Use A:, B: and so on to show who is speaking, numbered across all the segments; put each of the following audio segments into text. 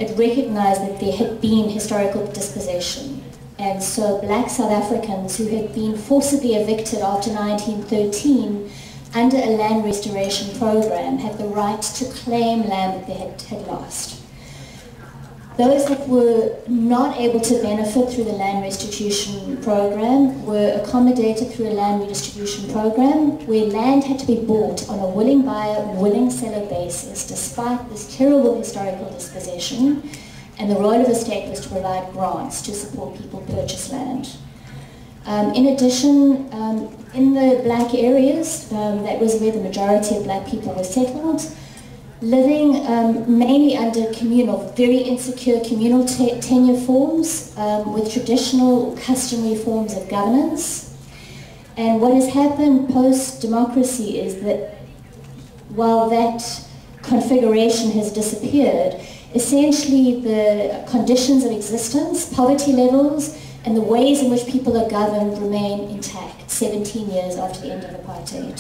A: it recognized that there had been historical dispossession. And so black South Africans who had been forcibly evicted after 1913 under a land restoration program had the right to claim land that they had lost. Those that were not able to benefit through the land restitution program were accommodated through a land redistribution program where land had to be bought on a willing buyer, willing seller basis despite this terrible historical dispossession, and the role of the state was to provide grants to support people purchase land. In addition, in the black areas, that was where the majority of black people were settled, living mainly under communal, very insecure communal tenure forms with traditional customary forms of governance. And what has happened post-democracy is that while that configuration has disappeared, essentially the conditions of existence, poverty levels, and the ways in which people are governed remain intact 17 years after the end of apartheid.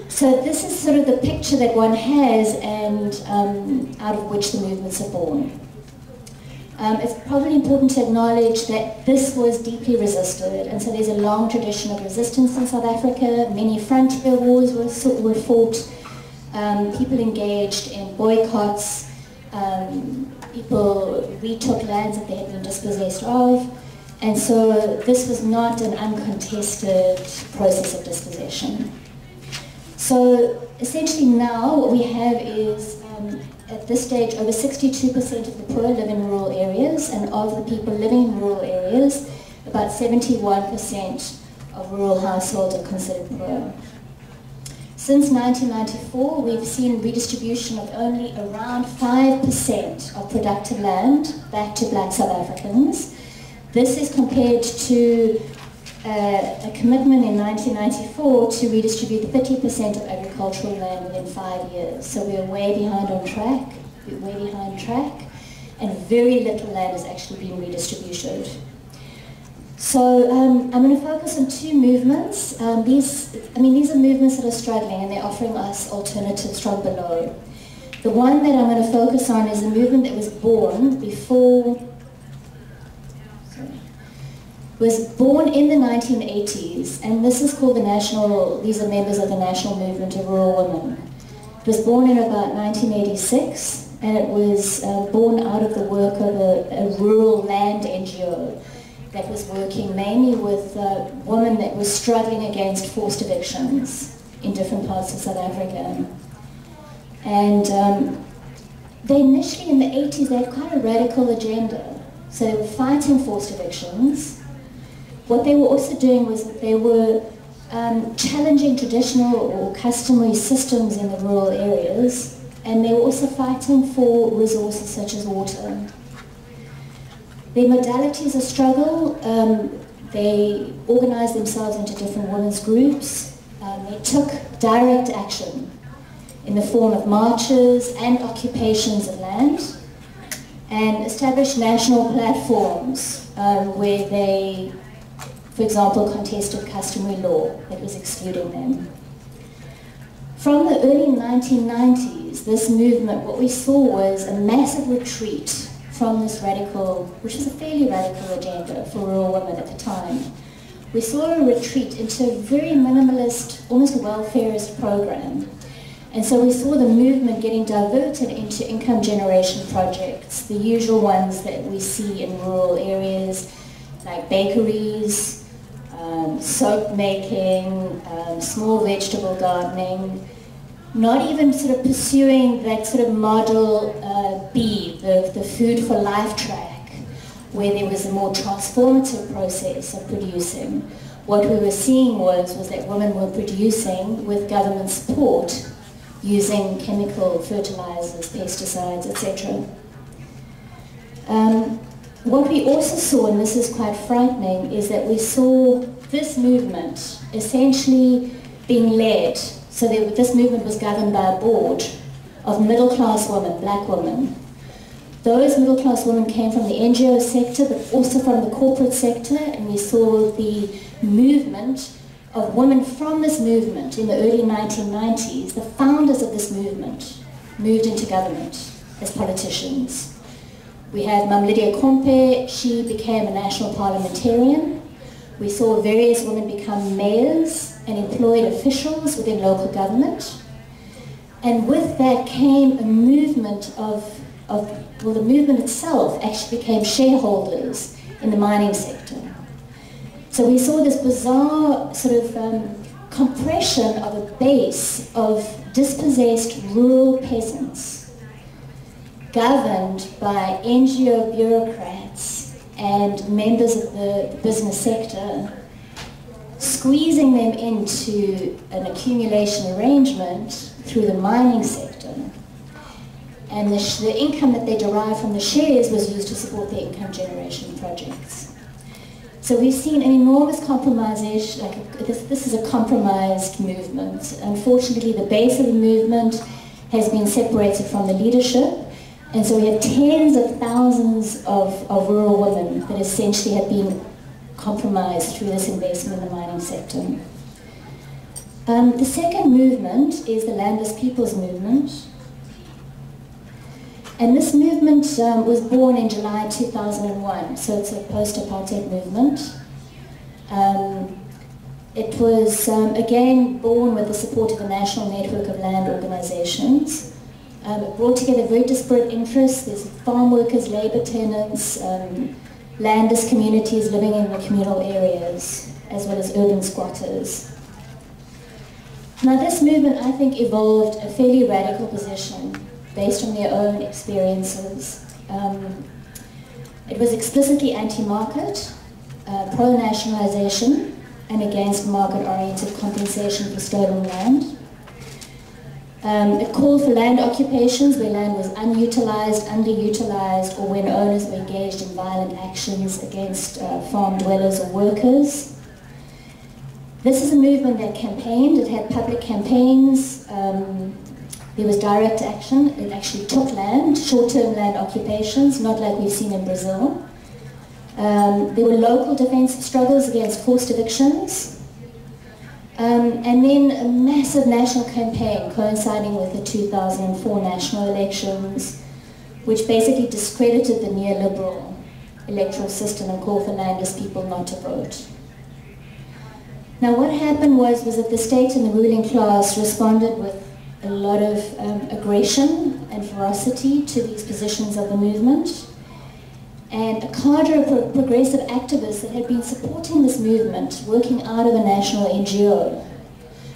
A: So this is sort of the picture that one has, and out of which the movements are born. It's probably important to acknowledge that this was deeply resisted, and so there's a long tradition of resistance in South Africa. Many frontier wars were fought, people engaged in boycotts, people retook lands that they had been dispossessed of, and so this was not an uncontested process of dispossession. So essentially now what we have is, at this stage, over 62% of the poor live in rural areas, and of the people living in rural areas, about 71% of rural households are considered poor. Since 1994, we've seen redistribution of only around 5% of productive land back to black South Africans. This is compared to a commitment in 1994 to redistribute 30% of agricultural land within 5 years. So we're way behind on track, and very little land is actually being redistributed. So I'm going to focus on two movements. These are movements that are struggling, and they're offering us alternatives from below. The one that I'm going to focus on is a movement that was born in the 1980s, and this is called these are members of the National Movement of Rural Women. It was born in about 1986, and it was born out of the work of a rural land NGO that was working mainly with women that were struggling against forced evictions in different parts of South Africa. And they initially, in the 80s, they had quite a radical agenda. So they were fighting forced evictions. What they were also doing was that they were challenging traditional or customary systems in the rural areas, and they were also fighting for resources such as water. Their modalities of struggle, they organized themselves into different women's groups. They took direct action in the form of marches and occupations of land, and established national platforms where they, for example, contested customary law that was excluding them. From the early 1990s, this movement, what we saw was a massive retreat from this radical, which was a fairly radical agenda for rural women at the time. We saw a retreat into a very minimalist, almost welfarist program. And so we saw the movement getting diverted into income generation projects, the usual ones that we see in rural areas, like bakeries, soap making, small vegetable gardening, not even sort of pursuing that sort of model B, the food for life track, where there was a more transformative process of producing. What we were seeing was that women were producing with government support, using chemical fertilizers, pesticides, etc. What we also saw, and this is quite frightening, is that we saw this movement essentially being led. So this movement was governed by a board of middle-class women, black women. Those middle-class women came from the NGO sector, but also from the corporate sector, and we saw the movement of women from this movement in the early 1990s. The founders of this movement moved into government as politicians. We had Mam Lydia Kompe, she became a national parliamentarian. We saw various women become mayors and employed officials within local government. And with that came a movement well, the movement itself actually became shareholders in the mining sector. So we saw this bizarre sort of compression of a base of dispossessed rural peasants governed by NGO bureaucrats and members of the business sector, squeezing them into an accumulation arrangement through the mining sector. And the income that they derived from the shares was used to support their income generation projects. So we've seen an enormous compromisation, this is a compromised movement. Unfortunately, the base of the movement has been separated from the leadership, and so we have tens of thousands of rural women that essentially have been compromised through this investment in the mining sector. The second movement is the Landless Peoples Movement. And this movement was born in July 2001, so it's a post-apartheid movement. It was, again, born with the support of the National Network of Land Organizations. It brought together very disparate interests. There's farm workers, labor tenants, landless communities living in the communal areas, as well as urban squatters. Now this movement, I think, evolved a fairly radical position based on their own experiences. It was explicitly anti-market, pro-nationalization, and against market-oriented compensation for stolen land. It called for land occupations where land was unutilized, underutilized, or when owners were engaged in violent actions against farm dwellers or workers. This is a movement that campaigned. It had public campaigns. There was direct action. It actually took land, short-term land occupations, not like we've seen in Brazil. There were local defensive struggles against forced evictions. And then a massive national campaign coinciding with the 2004 national elections, which basically discredited the neoliberal electoral system and called for landless people not to vote. Now what happened was that the state and the ruling class responded with a lot of aggression and ferocity to these positions of the movement. And a cadre of progressive activists that had been supporting this movement, working out of a national NGO,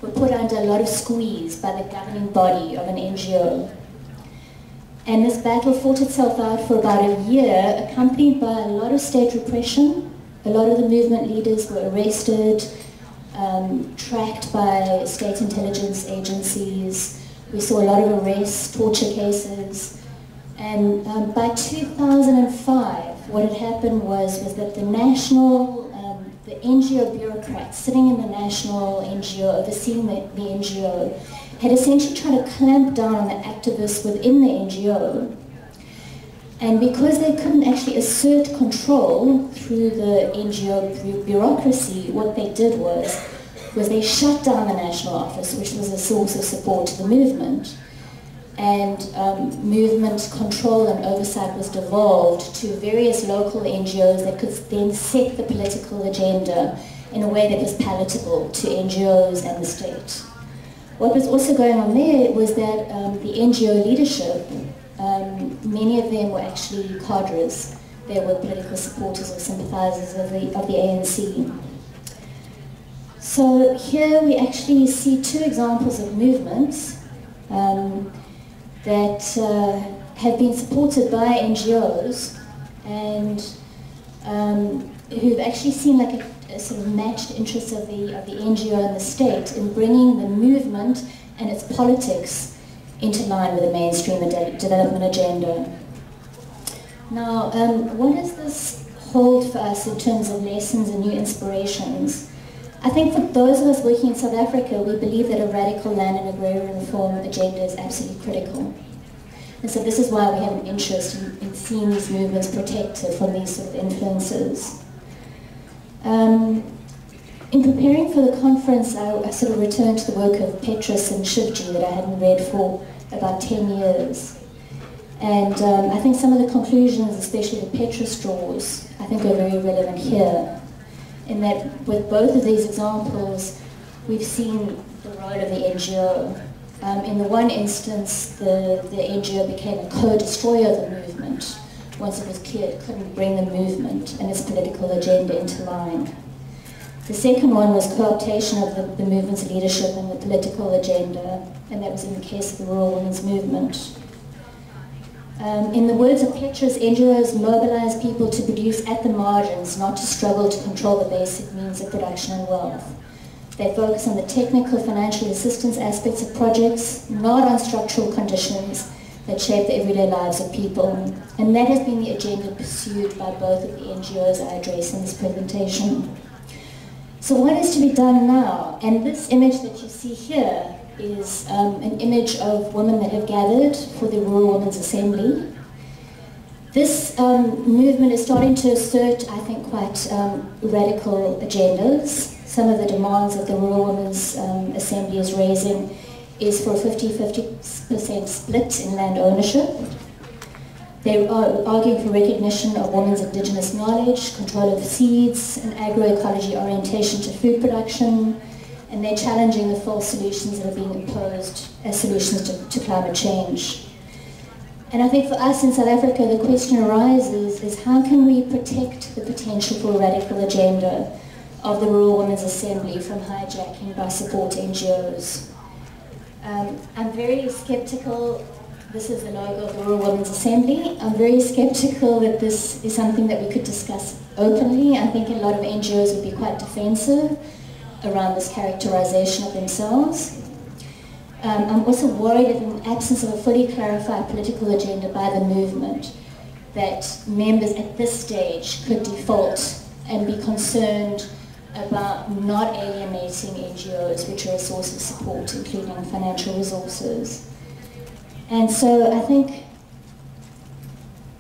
A: were put under a lot of squeeze by the governing body of an NGO. And this battle fought itself out for about a year, accompanied by a lot of state repression. A lot of the movement leaders were arrested, tracked by state intelligence agencies. We saw a lot of arrests, torture cases. And by 2005, what had happened was that the the NGO bureaucrats sitting in the national NGO, overseeing the NGO, had essentially tried to clamp down on the activists within the NGO. And because they couldn't actually assert control through the NGO bureaucracy, what they did was they shut down the national office, which was a source of support to the movement. And movement control and oversight was devolved to various local NGOs that could then set the political agenda in a way that was palatable to NGOs and the state. What was also going on there was that the NGO leadership, many of them were actually cadres. They were political supporters or sympathizers of the ANC. So here we actually see two examples of movements that have been supported by NGOs and who've actually seen like a sort of matched interests of the NGO and the state in bringing the movement and its politics into line with the mainstream development agenda. Now, what does this hold for us in terms of lessons and new inspirations? I think for those of us working in South Africa, we believe that a radical land and agrarian reform agenda is absolutely critical. And so this is why we have an interest in seeing these movements protected from these sort of influences. In preparing for the conference, I sort of returned to the work of Petrus and Shivji that I hadn't read for about 10 years. And I think some of the conclusions, especially the Petra straws, I think are very relevant here. In that with both of these examples, we've seen the role of the NGO. In the one instance, the NGO became a co-destroyer of the movement once it was clear it couldn't bring the movement and its political agenda into line. The second one was co-optation of the movement's leadership and the political agenda, and that was in the case of the rural women's movement. In the words of Petra's, NGOs mobilize people to produce at the margins, not to struggle to control the basic means of production and wealth. They focus on the technical financial assistance aspects of projects, not on structural conditions that shape the everyday lives of people. And that has been the agenda pursued by both of the NGOs I address in this presentation. So what is to be done now? And this image that you see here is an image of women that have gathered for the Rural Women's Assembly. This movement is starting to assert, I think, quite radical agendas. Some of the demands that the Rural Women's Assembly is raising is for a 50-50% split in land ownership. They are arguing for recognition of women's indigenous knowledge, control of seeds, and agroecology orientation to food production, and they're challenging the false solutions that are being imposed as solutions to climate change. And I think for us in South Africa, the question arises is how can we protect the potential for a radical agenda of the Rural Women's Assembly from hijacking by support NGOs? I'm very skeptical. This is the logo of the Rural Women's Assembly. I'm very skeptical that this is something that we could discuss openly. I think a lot of NGOs would be quite defensive around this characterization of themselves. I'm also worried that in the absence of a fully clarified political agenda by the movement, that members at this stage could default and be concerned about not alienating NGOs, which are a source of support, including financial resources. And so I think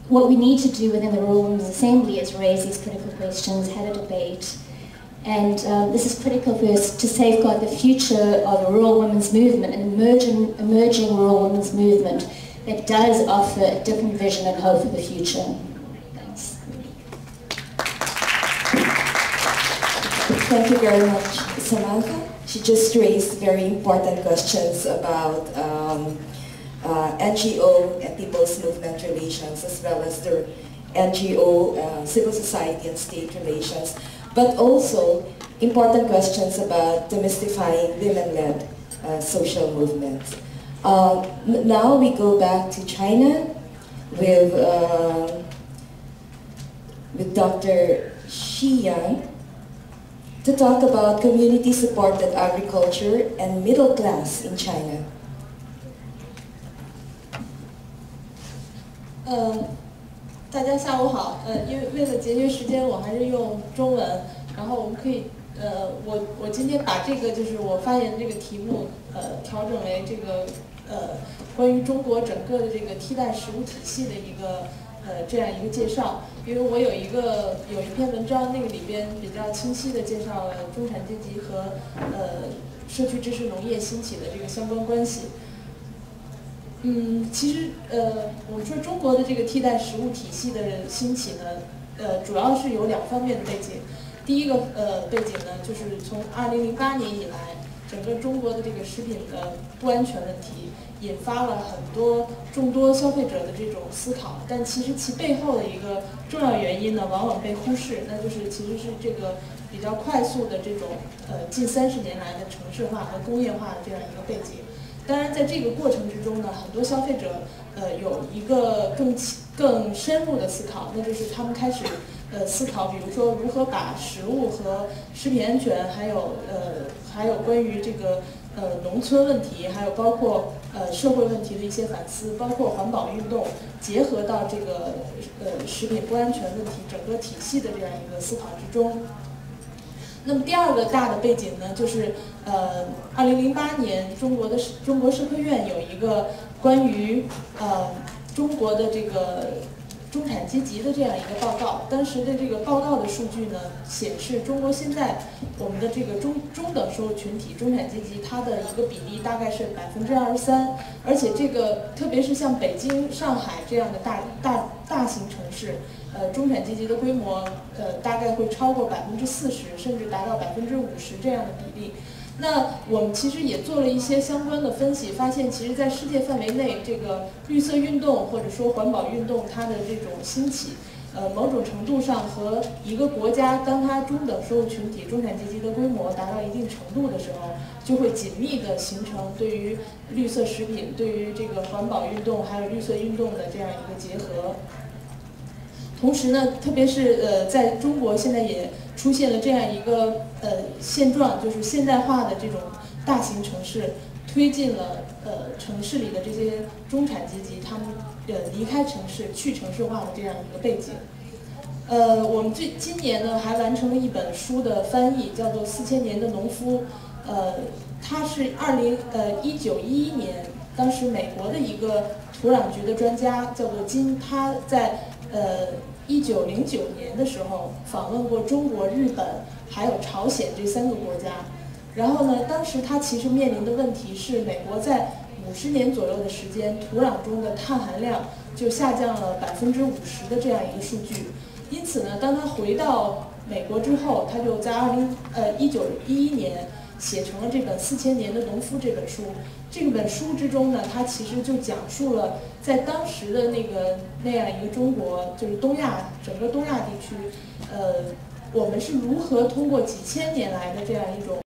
A: what we need to do within the Rural Women's Assembly is raise these critical questions, have a debate, and this is critical for us to safeguard the future of a rural women's movement, an emerging rural women's movement that does offer a different vision and hope for the future. Thanks.
B: Thank you very much, Samantha. She just raised very important questions about NGO and people's movement relations, as well as their NGO, civil society and state relations, but also important questions about demystifying women-led social movements. Now we go back to China with Dr. Shi Yan to talk about community-supported agriculture and middle class in China.
C: 大家下午好。因为为了节约时间，我还是用中文。然后我们可以，我今天把这个就是我发言的这个题目，调整为这个关于中国整个的这个替代食物体系的一个这样一个介绍。因为我有一篇文章，那个里边比较清晰的介绍了中产阶级和社区支持农业兴起的这个相关关系。其实我们说中国的这个替代食物体系的兴起呢，主要是有两方面的背景。第一个背景呢，就是从2008年以来，整个中国的这个食品的不安全问题，引发了众多消费者的这种思考。但其实其背后的一个重要原因呢，往往被忽视，那就是其实是这个比较快速的这种近30年来的城市化和工业化的这样一个背景。当然，在这个过程之中呢，很多消费者有一个更深入的思考，那就是他们开始思考，比如说如何把食物和食品安全，还有关于这个农村问题，还有包括社会问题的一些反思，包括环保运动，结合到这个食品不安全问题整个体系的这样一个思考之中。那么第二个大的背景呢，就是2008年中国社科院有一个关于中国的这个中产产阶级的这样一个报告。当时的这个报告的数据呢，显示中国现在我们的这个中等收入群体中产阶级，它的一个比例大概是23%，而且这个特别是像北京、上海这样的大型城市，中产阶级的规模大概会超过40%，甚至达到50%这样的比例。那我们其实也做了一些相关的分析，发现其实在世界范围内，这个绿色运动或者说环保运动它的这种兴起，某种程度上和一个国家当它中等收入群体中产阶级的规模达到一定程度的时候，就会紧密的形成对于绿色食品、对于这个环保运动还有绿色运动的这样一个结合。同时呢，特别是在中国现在也出现了这样一个现状，就是现代化的这种大型城市推进了城市里的这些中产阶级他们离开城市去城市化的这样一个背景。我们今年呢还完成了一本书的翻译，叫做《4000年的农夫》。它是1911年，当时美国的一个土壤局的专家叫做金，他在1909年的时候访问过中国、日本还有朝鲜这3个国家。然后呢，当时他其实面临的问题是，美国在50年左右的时间，土壤中的碳含量就下降了50%的这样一个数据。因此呢，当他回到美国之后，他就在1911年写成了这本《4000年的农夫》这本书。这本书之中呢，它其实就讲述了在当时的那样一个中国，就是整个东亚地区，我们是如何通过几千年来的这样一种